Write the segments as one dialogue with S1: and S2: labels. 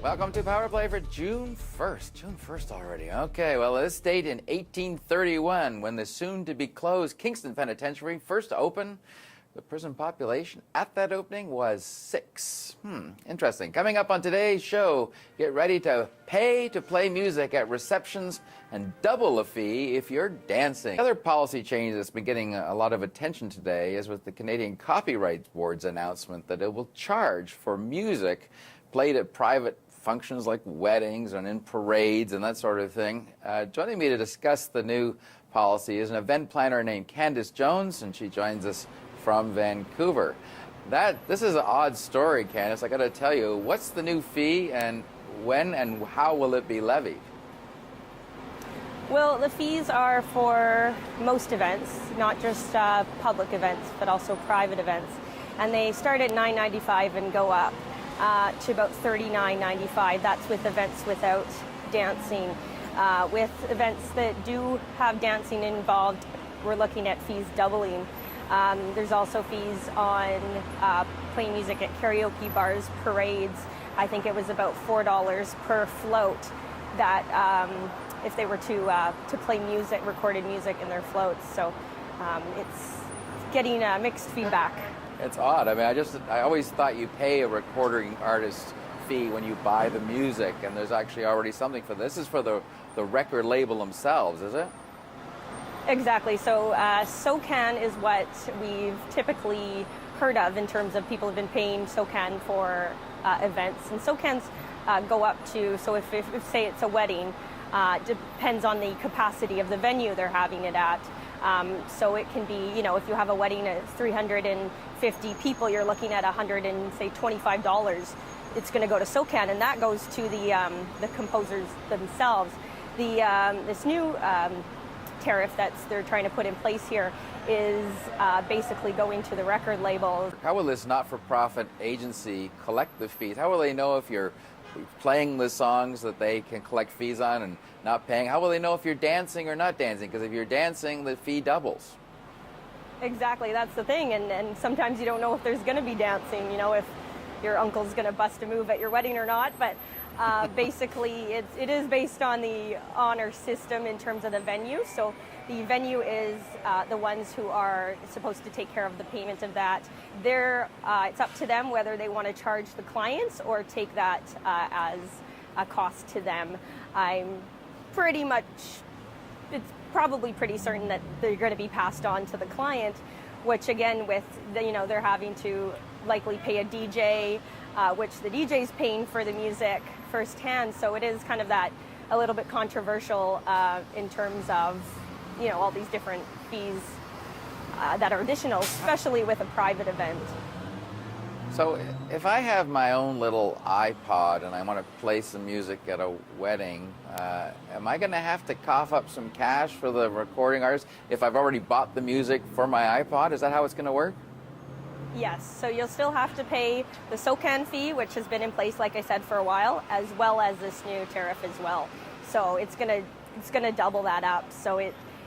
S1: Welcome to Power Play for June 1st. June 1st already. Okay, well, this date in 1831, when the soon-to-be closed Kingston Penitentiary first opened, the prison population at that opening was 6. Interesting. Coming up on today's show, get ready to pay to play music at receptions and double the fee if you're dancing. Another policy change that's been getting a lot of attention today is with the Canadian Copyright Board's announcement that it will charge for music played at private functions like weddings and in parades and that sort of thing. Joining me to discuss the new policy is an event planner named Candice Jones, and she joins us from Vancouver. This is an odd story, Candice. I got to tell you, what's the new fee, and when and how will it be levied?
S2: Well, the fees are for most events, not just public events, but also private events. And they start at $9.95 and go up to about $39.95. That's with events without dancing. With events that do have dancing involved, we're looking at fees doubling. There's also fees on playing music at karaoke bars, parades. I think it was about $4 per float that if they were to play music, recorded music in their floats. So it's getting mixed feedback.
S1: It's odd. I mean, I always thought you pay a recording artist fee when you buy the music, and there's actually already something for this. This is for the record label themselves, is it?
S2: Exactly. So SOCAN is what we've typically heard of in terms of people have been paying SOCAN for events. And SOCANs go up to, so if say it's a wedding, depends on the capacity of the venue they're having it at. So it can be, if you have a wedding at 350 people, you're looking at $125. It's going to go to SOCAN, and that goes to the composers themselves. This new tariff they're trying to put in place here is basically going to the record label.
S1: How will this not-for-profit agency collect the fees? How will they know if you're playing the songs that they can collect fees on and not paying? How will they know if you're dancing or not dancing? Because if you're dancing, the fee doubles.
S2: Exactly, that's the thing, and sometimes you don't know if there's going to be dancing, if your uncle's going to bust a move at your wedding or not, but basically it is based on the honor system in terms of the venue. So the venue is the ones who are supposed to take care of the payment of that. It's up to them whether they want to charge the clients or take that as a cost to them. It's probably pretty certain that they're going to be passed on to the client, which again, with they're having to likely pay a DJ, which the DJ's paying for the music firsthand. So it is kind of a little bit controversial in terms of all these different fees that are additional, especially with a private event.
S1: So if I have my own little iPod and I want to play some music at a wedding, am I going to have to cough up some cash for the recording artist if I've already bought the music for my iPod? Is that how it's going to work?
S2: Yes, so you'll still have to pay the SOCAN fee, which has been in place, like I said, for a while, as well as this new tariff as well. So it's gonna double that up. So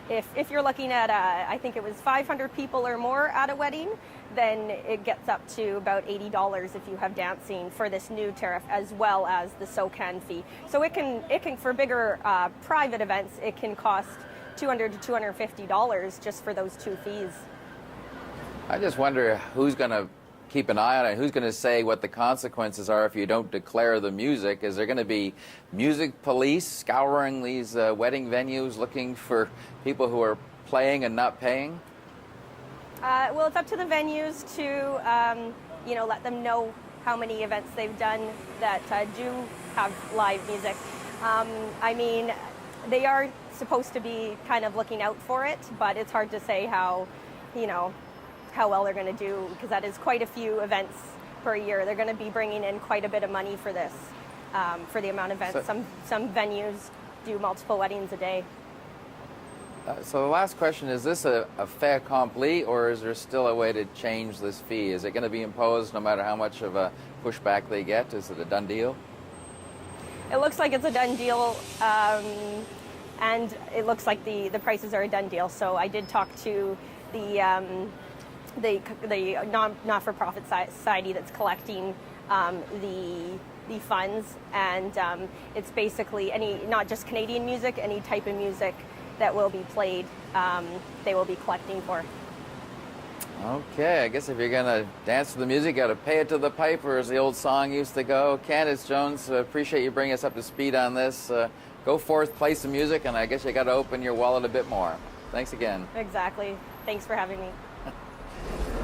S2: if you're looking at I think it was 500 people or more at a wedding, then it gets up to about $80 if you have dancing for this new tariff, as well as the SOCAN fee. So it can for bigger private events, it can cost $200 to $250 just for those two fees.
S1: I just wonder who's going to keep an eye on it, who's going to say what the consequences are if you don't declare the music. Is there going to be music police scouring these wedding venues looking for people who are playing and not paying?
S2: Well, it's up to the venues to, let them know how many events they've done that do have live music. I mean, they are supposed to be kind of looking out for it, but it's hard to say how well they're going to do, because that is quite a few events per year. They're going to be bringing in quite a bit of money for this, for the amount of events. Some venues do multiple weddings a day.
S1: So the last question, is this a fait accompli, or is there still a way to change this fee? Is it going to be imposed no matter how much of a pushback they get? Is it a done deal?
S2: It looks like it's a done deal, and it looks like the prices are a done deal. So I did talk to the not-for-profit society that's collecting the funds, and it's basically not just Canadian music, any type of music that will be played, they will be collecting for.
S1: Okay, I guess if you're going to dance to the music, you got to pay it to the piper, as the old song used to go. Candice Jones, appreciate you bringing us up to speed on this. Go forth, play some music, and I guess you got to open your wallet a bit more. Thanks again.
S2: Exactly. Thanks for having me.